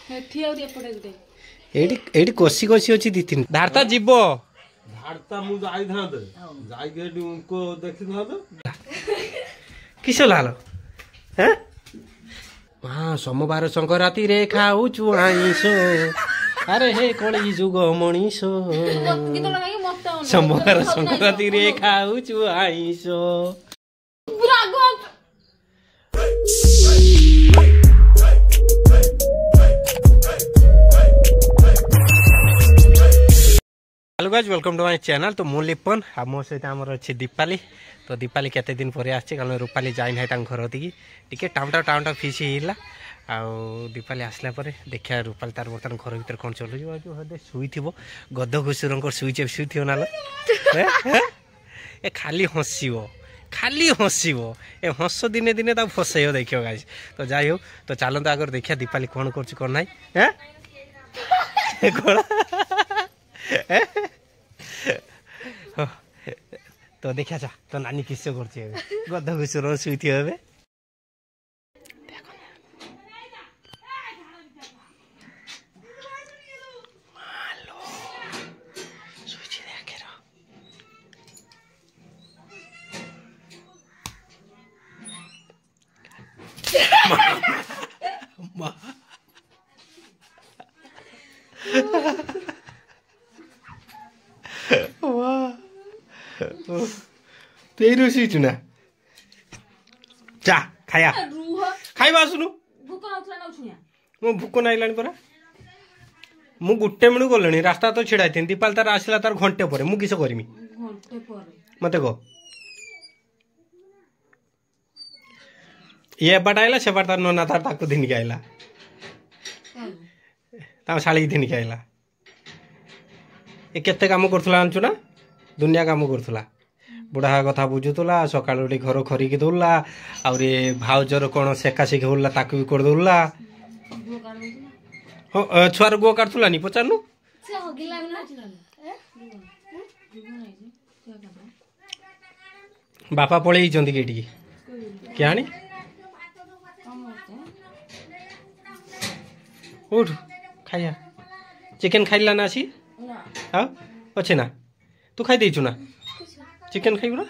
AD Kosi Kosi अछि दी तीन धारता जीवो धारता मु जाई थांते जाई के उनको देखि थांते किसो लालो हैं हां सोमवार संक्रांति रे खाऊ छु आइसो अरे हे कोली जुग मणिसो सोमवार संक्रांति रे खाऊ छु आइसो hello guys welcome to my channel. तो मु लिपन आ मो सहित आमर अच्छी दीपाली। तो दीपाली केते दिन पर आछि कारण रूपाली जाइन है तां घर होती टिके टाउटा फिसी हिला आ दीपाली आसला पर देखिया रूपाली तार बर्तन घर भीतर कोन चलु जो हदे सुई थिबो गद घुसुरंकर सुई चेप सुई थियो नालो ए खाली हंसिबो ए हंस दिने दिने ता फसैयो देखियो गाइस। तो जाई हो तो चलन तो आगर देखिया दीपाली कोन करछ कोन नाही हैं कोन तो देखा जा तो नानी किससे करछे गद घुसुर सुईथि हबे मालो सुईछि देखे रो तेरो सीचु ना जा खाया खाइबा सुनु मो भूक ना आइलानी परा मु गुट्टे मिनु गलणी रास्ता तो छिड़ाई थी दीपाल तार आसला तार घंटे पर मु किस करमी मते को ये बाट आइला से बाट तार नना तार ताकू दिन के आइला ता साली दिन के आइला ए केते काम करथुला आनछु ना दुनिया काम करथुला बुढ़ा कथा बुझुला सका घर खरिकी दौला आउे भाउजर कौन सेका सेखी होला ताकू भी कर दौला छुआर गो काटुला नी पचारनु बापा पलि के क्या उठ खाया चिकेन खाइला ना सी हाँ अच्छे ना तू खाई देचु ना चिकेन खाइबु ना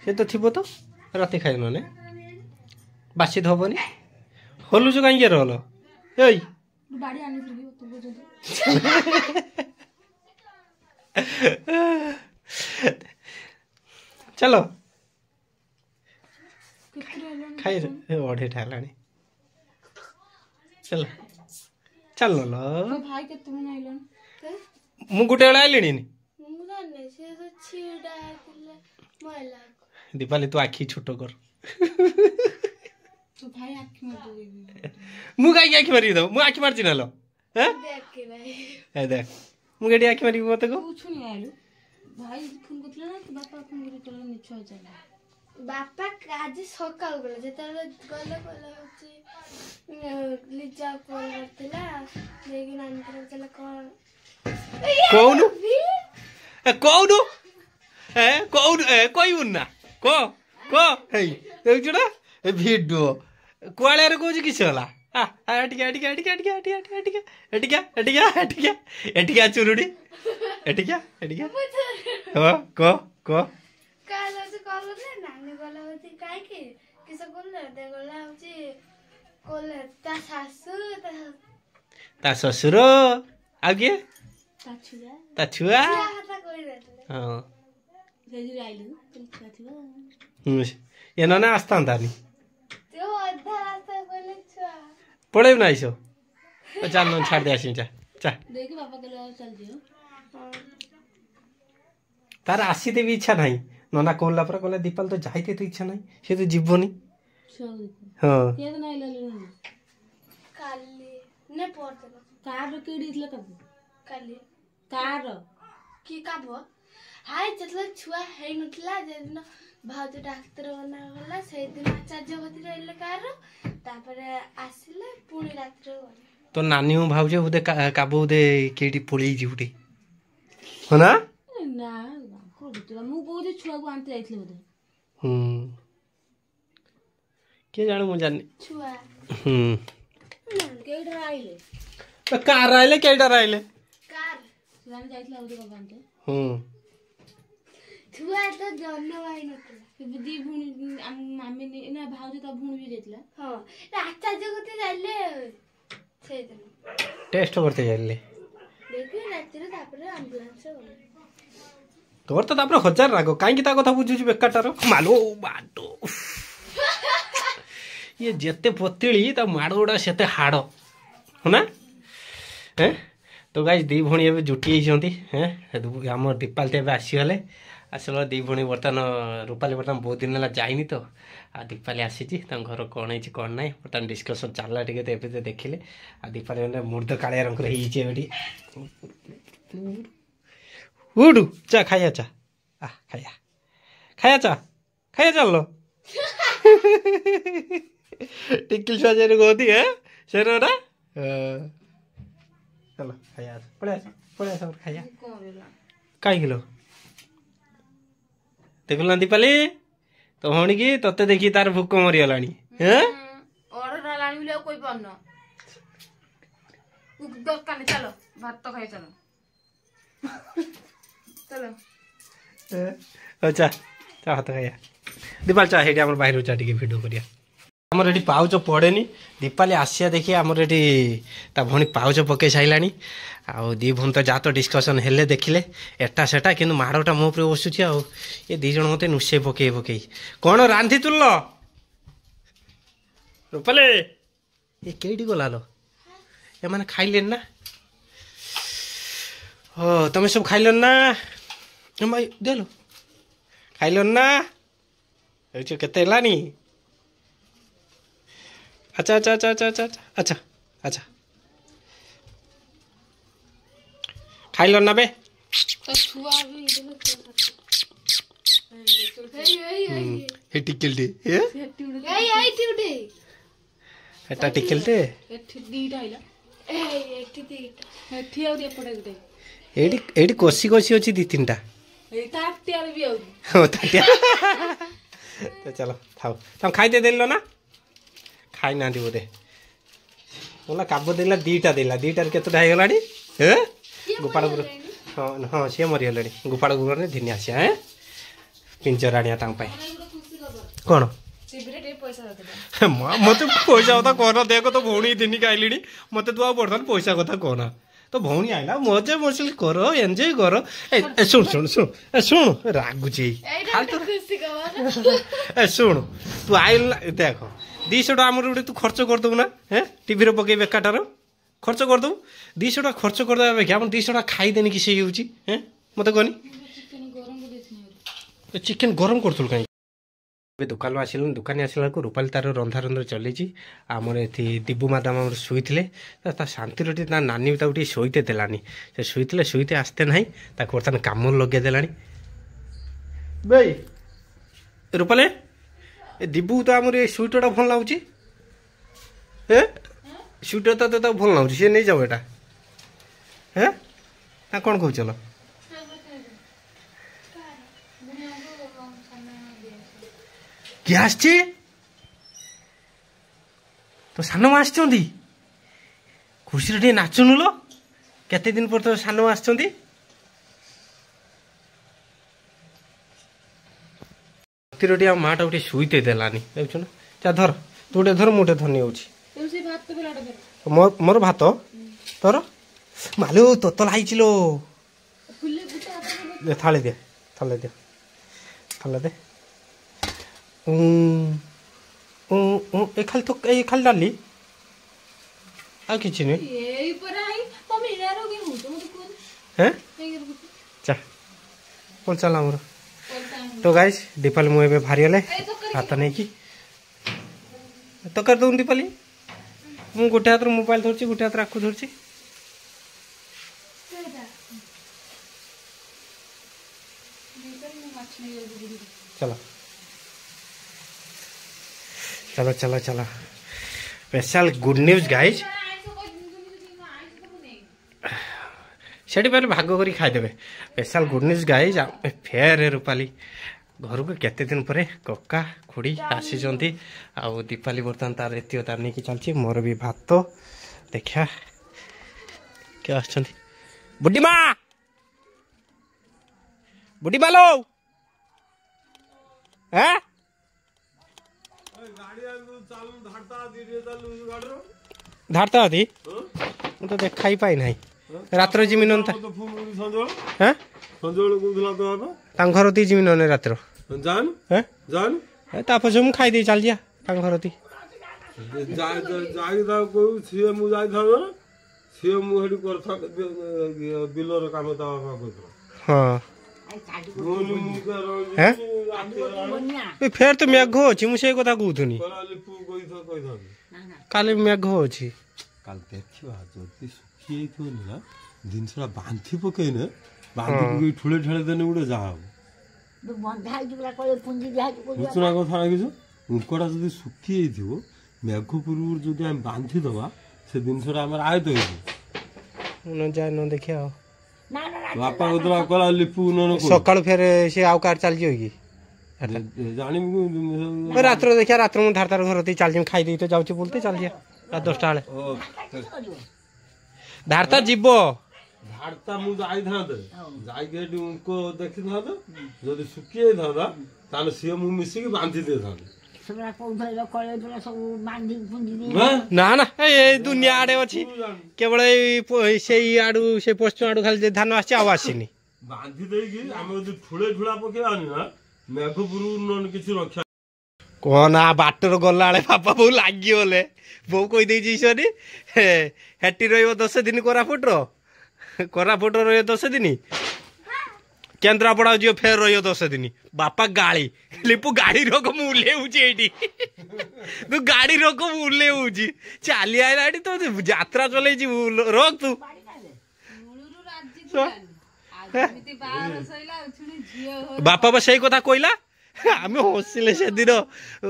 से तो थिबो तो राति खाइनो ने बासी धबनी हलु जो काई रहलो एई बाड़ी आनी फिर तो बुझो चलो खाइ ओढे ठालानी चलो चल लो भाई के तुम आइलन मु गुटे बेला आइलिनी नी दीपाली तू आखी छोट कर तो भाई आखी मार मु काई आखी मारी दो मु आखी मारची नालो हैं ए देख मु गेडी आखी मारी मते को पूछ नहीं आइलो भाई फोन करथला ना तो बापा फोन करे चलो निछो जाला बापा आज सकाळ गले जेता गले होची लिजा कॉल करथला लेकिन आंतर चला कॉल कौन कौन कौन कोई उन्ना को हे देखुना ए वीडियो कोआले रे कोजी किछ होला आ अटिका अटिका अटिका अटिका अटिका अटिका अटिका अटिका अटिका अटिका चुरुडी अटिका अटिका हो को काला से कॉल ले नानी बोला होती काई के किस कोले दे गोला होची कोले ता ससुर आगे ता छुआ हां जेजु आइलु ये ना आस्ता अंतानी त्यो अद्धा रास्ता बोले छुआ पड़े ना आइसो चल न छाड़ दे आसी चा देखि बाबा के चल जियो तार आसी ते भी इच्छा नहीं नना कोला पर कोला दीपाल तो जाइते तो इच्छा नहीं से तो जीवनी हां ये तो नहीं ले काली ने पड़ते कार केडी इतला कब काली कार की काबो हाय जतला छुआ है नथला जेदिन भाउज डाक्टर बना होला से दिन आचार्य होती रहले कार तापरे आसिले पुणी रात्र तो नानी हो भाउज उदे काबो उदे केडी पळी जिउटी हो ना ना कोडुतला मु कोजे छुआ को आनते जाइतले उदे के जानो मु जानि छुआ केडा आइले तो कार आइले केडा आइले कार जान जाइतला उदे बाबांते छुआ तो जन्म भाई नतला दी भुणी मामी ने ना भाउज त भुणी भी देतला हां आचार्य गते जाइले से दिन टेस्ट करते जाइले देखि रातिर तापर एम्बुलेंस गले तोर तो तापर 1000 रागो काई की ता कथा बुझुची बेकाटार मालो बाटो ये जेते पतिली ता माड़ उडा सेते हाड़ हो ना हैं तो गाइस दी भणी एबे जुटी हिचंती हैं हमर दीपाल ते एबे आसी गले आसल दी भणी बर्तमान रूपाली बर्तमान बहुत दिन ला जाइनी तो आ दीपाली आसीची ता घर कोन हिची कोन नाही बर्तमान डिस्कशन चालला टिके ते एबे देखिले आ दीपाली ने मुर्द काळिया रंग रे हिची एबेटी उडू चा खाया चा आ खाया खाया चा खाया चलो टिकिल साजेर गोदी है शेरोरा चलो खाया पड़े सब खाया काई किलो देखला दीपाली तो होनी की तते देखी तार भूक मरी गलानी हैं ऑर्डर लानी ले कोई पन्न दरकार चलो भात तो खाई चलो चलो अच्छा चा हाथ खाया दीपाल चा हेडी हमर बाहिर चा टिके वीडियो करिया हमर एटी पाउच पड़ेनी दीपाली आसिया देखिए हमर एटी ता भणी पाउच पके साइलानी आ दी भन तो जा तो डिस्कशन हेले देखिले एटा सेटा किंतु माड़टा मो उपरे बसुची आ ये दी जण मते नुसे पके कोन रांधी तुल्लो रूपाले ये केडी गला लो ए माने खाइलेन ना ओ तमे सब खाइलन ना भाई देलो खाइलन ना एचो केते लानी अच्छा अच्छा अच्छा अच्छा अच्छा अच्छा अच्छा खाइल ना बे तो छुआ भी हे टिकल दे हे टिउडे एटा टिकल दे एठी दीटा आइला एठी दीटा एठी आउ एपटे गटे एडी एडी कोसी कोसी अछि दी तीनटा ए ताटियार भी आउ हो ताटिया तो चलो खाओ तुम खाई दे देलो ना खाई ना दी बोदे बोला काबो देला दीटा दीटार केतटा हे गलाडी हे गोपालपुर हाँ हाँ सी मरी गले गोपालपुर ने धिनी आसिया हैं पिंजराणिया तांग पाई कौन मत पैसा कथा कहना देख तो भौणी दिन आईली मत तू आ बर्तमान पैसा कथा कहना तो भौणी आईला मजे मसली कर एंजॉय कर शुण शुण शुण शुण रागुची शुण तू आइल देख 200 टका आम तू खर्च करदेबू ना हैं टीवी रे पकई बेकाटार खर्च करदेबू 200 टका खर्च करदेबा अपेक्षा हम 200 टका खाईदेनी कि से होची हैं मत कहनी चिकेन गरम करथुल कहीं दुकान में आसिल दुकान आसला को रूपाली तार रंधा रंधा चली आमर ये दिबू मादाम आम शुईले शांति रे नानी भी शोते देलानी से शुईले शुईते आसते ना बर्तमान कम लगे देलानी भाई रूपाली दिबू तो आमर ये स्वेटर भल लगुच स्वेटर तो भल लगुच सी नहीं जाओ एटा हैं ना कौन कह चलो किए आस तो सान मा आस खुशी टे नाचुनु लो केते दिन पर तो सान मा आस माटा गोटे शुईते देलानी देखु ना चा धर तू गोटे धर मुझे धनी हो मोर भात तोर मालू तोतला लो थाली दे थाली दे थाली दे ए खाली तो ए खाली डाली आ किछि नै एई पर आई तमे इनारो के हु तो हैं चा बोल चला हमर तो गाइस दीपाली मु एबे भारी हले हाथ नै की तो कर दूं दीपाली मु गोटे हाथ मोबाइल धरछि गोटे हाथ राखु धरछि चलो चलो चलो चलो स्पेशल गुड न्यूज गाइज से पहले भाग करी खाईदे स्पेशल गुड न्यूज गाइज फेर रूपाली घर को केते दिन पर कक्का खुड़ी आसी आउ दीपाली बर्तमान तार एतियो तार नहीं चलती मोर भी भात देखा क्या आछंती बुड्डी माँ लो हैं धारता थी तो देखा ही पाई नहीं रात्र जिमी न हैं घर ती जिमी न रात्र तापस मु खाई दे चल जा घर ती हाँ फेर तो मेघ अच्छी मुझे कथा कहूनी काली मेघ अच्छी काल देखा जदि सुखी जिनसा बांधि पकईने बांधि ठुले ठेले देने गोटे जहाँ बुझुना कथा कि उंकड़ा जब सुखी मेघ पूर्व जब आम बांधिदबा से जिनसा आम आयत जाए न देखिया बापा को कला लिपू सका फेर सी आउ कार चल जाए कि रात्र देखिया रात्र मुझे धार तार घर चल खाई दे तो जाऊँ बोलते चल जा रात 10टा बेले धारता जीव धारता मु जाई उनको देखी था जब सुखी था सी मु मिसिक बांधि दे था ना ना ए दुनिया आड़े अच्छी केवल से आड़ू से पश्चिम आड़ू खाली धान आसनी बांधि देगी आम ठुले ठुला पकेबानी ना मेघपुर किसी रक्षा कहना बाटर गला बापा बो लगे बो कही सरी हेटी रश दिन कोरापुट रश दिन केन्द्रापड़ा जी फेर रश दिन बापा गाड़ी लिपू गाड़ी रोक मुझे तू गाड़ी रोक मुझे चली आईला तो यात्रा चल रोक तू बापा से कथा कहला आम हसिले से दिन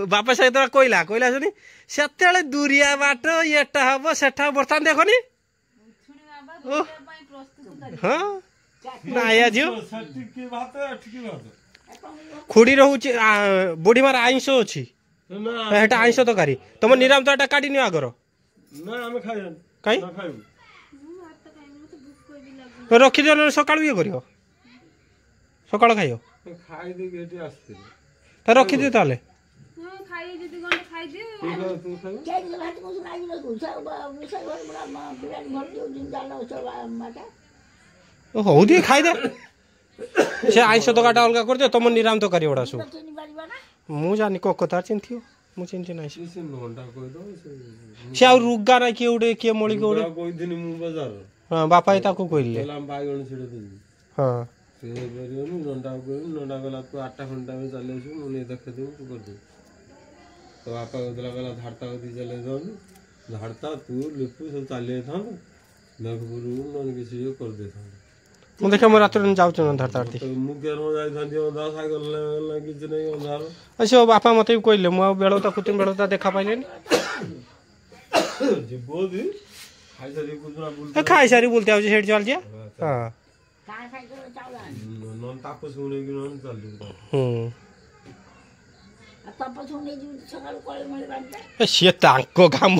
बापा से कहला कहला सुनी से दूरिया बाट एटा हम सेठा बर्तमान देखनी हाँ ना झील खुड़ी रोचे बुढ़ी मार आईंस अच्छी आईंस तकारी तुम निराम तो काटी नि आगर रखी दियो सका ये कर सका खाइ रखी दियो ताले हौ दिए खाईदे से आईंस तकाटा अलग कर दियो तुम निराम तकारी गुड़ा सब मु जानी को कथा चिंथि मु चिंथि ना से आ रुगा ना किए उडे किए मळी के उडे हां बापा ताको कहले हां से बेरियो नंडा गला तू 8 घंटा में चले छु मुने देख दे तू कर दे तो बापा गला गला धारता दी चले जाऊ धारता तू लिपू सब चले था मेघपुर नन किसी कर दे था मु देखा मो रात जाऊँ ना धारता अच्छा बापा मत कहले मु बेलता कुतुम बेलता देखा पाइले खाई सारी बोलते आज सेठ चल जा सी काम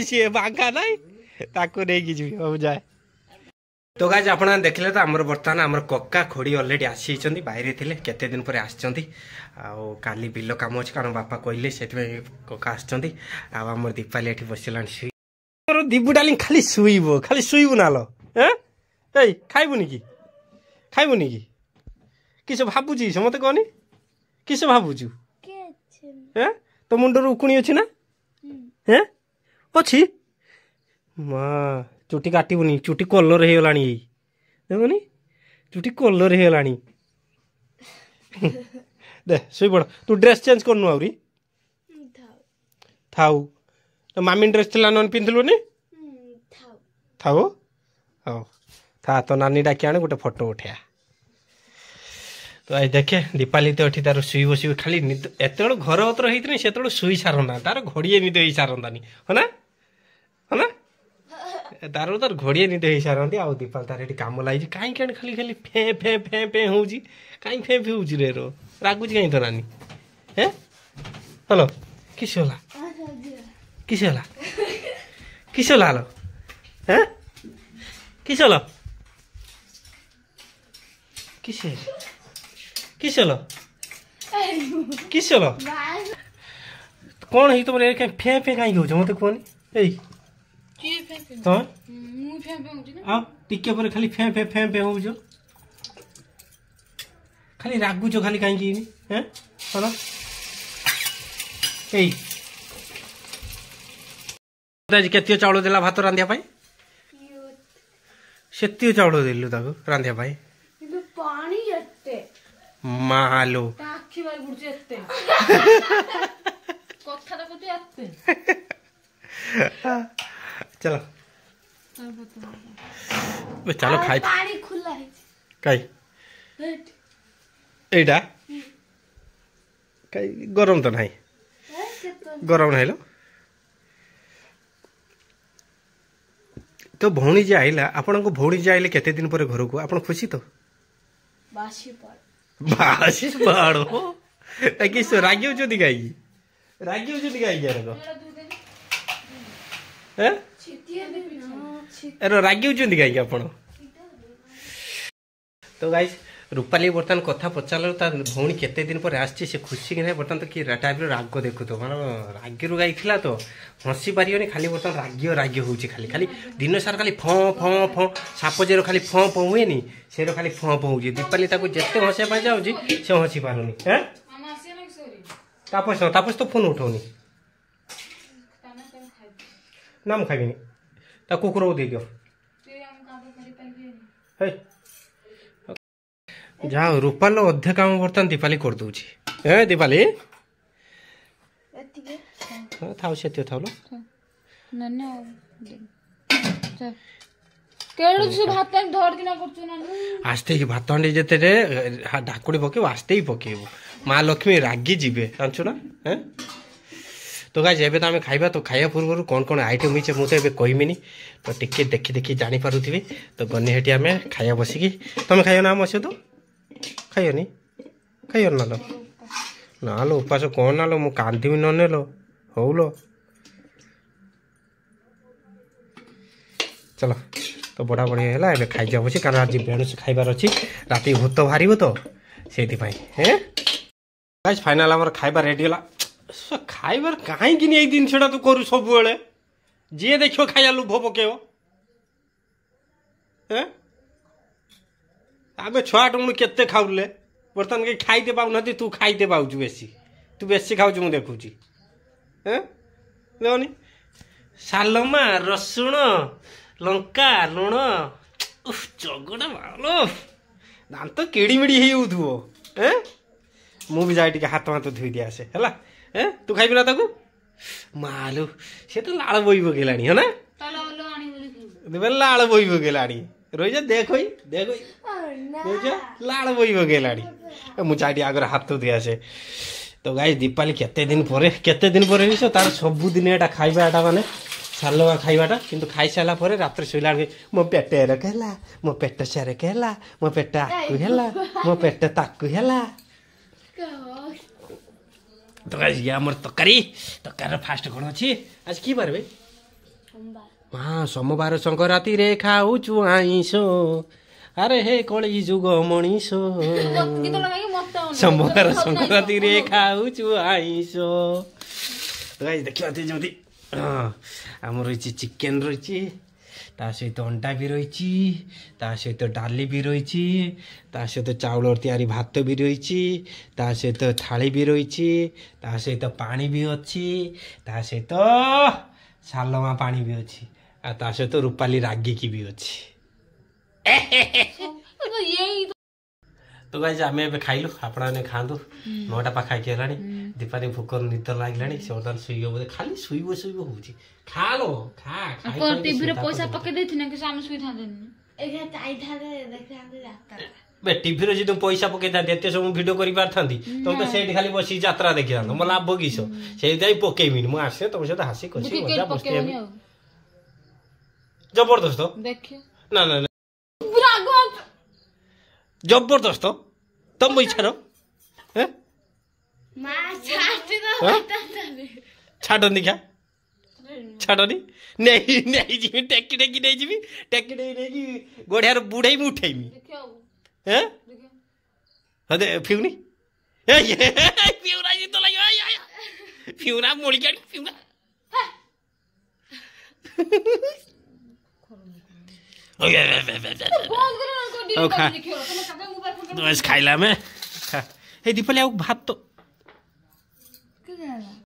सी बांका ना जाए तो गाइज आप देखले तो आमर बर्तमान आमर कक्का खोड़ी अलरेडी आसी बाहर थे केते दिन पर आली बिल कम अच्छे कारण बापा कहले से कक्का आमर दीपाली ये बसला दीबू डाली खाली शुईबू ना लो खाइबुनि कि किस भावुची मत कहनी किस भावुचु तो मुंडर उकुणी अच्छी ना हैं अच्छी माँ चुटी काटबुनि चुटी कलर हो गला देखनी चुटी कलर हो गला दे शुई पड़ तू ड्रेस चेंज करनु आउरी थाऊ तो मामी ड्रेस थिला नन पिंधलुनी थाऊ हां था तो नानी डाकी आने गोटे फोटो उठा तो आई देखे दीपाली तो ये तार शुई बस खाली निद एत घर अतर होती से शुई सारना तार घड़िए निद हो सारंतानी है ना तार तार घड़िए निद हो सारती आउ दीपाली तार ये कम लगी कहीं खाली खाली फे फे फे फे हो कहीं फे फे हो रे रो ରାଗୁଛି କାହିଁ ତ ନାନୀ ହ୍ୟାଲୋ କିସ ହେଲା କିସ ହେଲା କିସ ହେଲା ହ୍ୟାଲୋ କିସ ହେଲା କିସ କିସ ହେଲା କିସ ହେଲା କ'ଣ ହେଇ ତମର କାହିଁ ଫେଁ ଫେଁ କାହିଁକି ହଉଛ ମତେ କୁହନି ଏଇ ତମେ ଆଉ ଟିକେ ପରେ ଖାଲି ଫେଁ ଫେଁ ଫେଁ ଫେଁ ହଉଛ ଖାଲି ରାଗୁଛ ଖାଲି କାହିଁକି କ'ଣ ଏଇ ଆଜି କେତିକ ଚାଉଳ ଦେଲା ଭାତ ରାନ୍ଧିବା ପାଇଁ ସେତିକ ଚାଉଳ ଦେଲୁ ତାକୁ ରାନ୍ଧିବା ପାଇଁ ମାଲୋ चलो चलो खाई कई एटा कई गरम तो नहीं गरम नहीं लो तो भौणी जे आइला आपण को भौणी जे आइले केते दिन पर घर को आपण खुशी तो बासी पाड़ो कि रागियो जो दिखाई रागियो जो दिखाई यार को अरे रागियो जो दिखाई आपण तो गाइस रूपाली बर्तमान कथा पचार भौणी केते दिन पर आसी से खुशी कि ना बर्तमान तो कि टाइप राग देखु तो मानो रागिरू गाई थिला तो हसी पारियोनी खाली बर्तमान रागियो रागियो होउची खाली खाली दिन सार खाली फं फं फं साप जेरो खाली फं फं हुएनी सेरो खाली फं फं होउची दीपाली ताको जेते हसे पाई जाउची से हसी पारुनी हैं तापस तो फोन उठौनी नाम खाइबेनी ता कुकुर दे दियो जा रूपाल अधे काम बर्तमान दीपाली कर दूची दीपाली थाउ से थाउ आस्ते ही भात हांडी जेते ढाकुड़ी पकेब आस्ते ही पकेब माँ लक्ष्मी रागी जीवे जानछु ना तो गाइस एबे तो आम खाइबा तो खाइबा पूर्व कौन कौन आइटम होइछे मु तो एबे कहमिनी तो टिके देखी देखी जानी पारुथिबी तो गने हेटी आमे खाइया बसिकी तमे खाइयो ना मसे तो खाइयो नी खाइयो ना लो उपास कौन ना लो मु कांदी न नेलो हौ लो चलो तो बड़ा बढ़िया है एबे खाइ जा बसी कारण आज बेणुस खाइबार अछि राती भूत भारीबो तो सेति पई हैं गाइस फाइनल हमर खाइबा रेडी होला खाइबार कहीं कि नहीं दिन छड़ा तो करू सब बेले जे देखियो खाइया लुभ पकेव हैं आगे छुआ टुमु केते खाउले बर्तन के खाइते पाउ नथि तू खाइते पाउछु बेसी तू बेसी खाउछु मु देखुची हैं लेओनी सालमा रसुण लंका लुण उफ जगड़ा मालो दांत केड़ी मिड़ी हे उथुओ हैं मु भी जाई टिके हाथ हाथ धोई दिया से हला तू खाइबी ना ताकू मालू से तो लाल बोई पकेलानी है ना लाल बोई पकेलानी रोई जा देखो लाल बोई पकेलानी मुझे आगे हाथ तो दिया से तो गाइस दीपाली केते दिन पर तार सब दिन एटा खाइबा एटा माने सालवा खाइबाटा किंतु खाई साला परे रात्र सोइला मो पेट रखेला मो पेट से रखेला मो पेट आकु हेला मो पेट ताकु हेला तो गाइस ये हमर तकारी फास्ट कोन अछि आज की बार बे हां सोमवार संक्रांति रे खाउछु आइसो अरे हे कळी जुग मणिसो सोमवार संक्रांति रे खाउछु आइसो तो गाइस देखियो ते जदी हमर रही चिकेन रही ता सहित अंडा भी रही ता सहित डाली भी रही ता सहित चाउल तैयारी भात भी रही ता सहित थाली भी रही ता सहित पानी भी अच्छी ता सहित सालमा पानी भी अच्छी आ ता सहित रूपाली रागी की भी अच्छी तो गाइस आमे एबे खाइलु आपना ने खांदु 9टा पाखा के हलानी दीपाली भूख निद लागलानी से वर्तमान सुइयो बोले खाली सुइबो होउची खा लो खा को टीवी रे पैसा पके देथिने कि साम सुइ था देन एगा चाइ था दे देखा दे यात्रा बे टीवी रे जदि पैसा पके दा देते सब वीडियो करि पार थांदी तो सेठी खाली बसी यात्रा देखि थांदो म लाभ किसो सेहि जाई पकेमिनी म आसे तुम से हसी खुशी मजा मस्ती जबरदस्त देखियो ना ना जबरदस्त तम इच्छा हैं छाड़नी क्या छाड़नी नहीं नहीं जी टेकी टेकी नहीं जी टेकी नहीं गोड़ियार बुढ़े में उठेमी हैं अरे फिउनी फिउना जी तो लगे फिउना मोड़ी क्या फिउना बस खाइला में हे दीपाली भात तो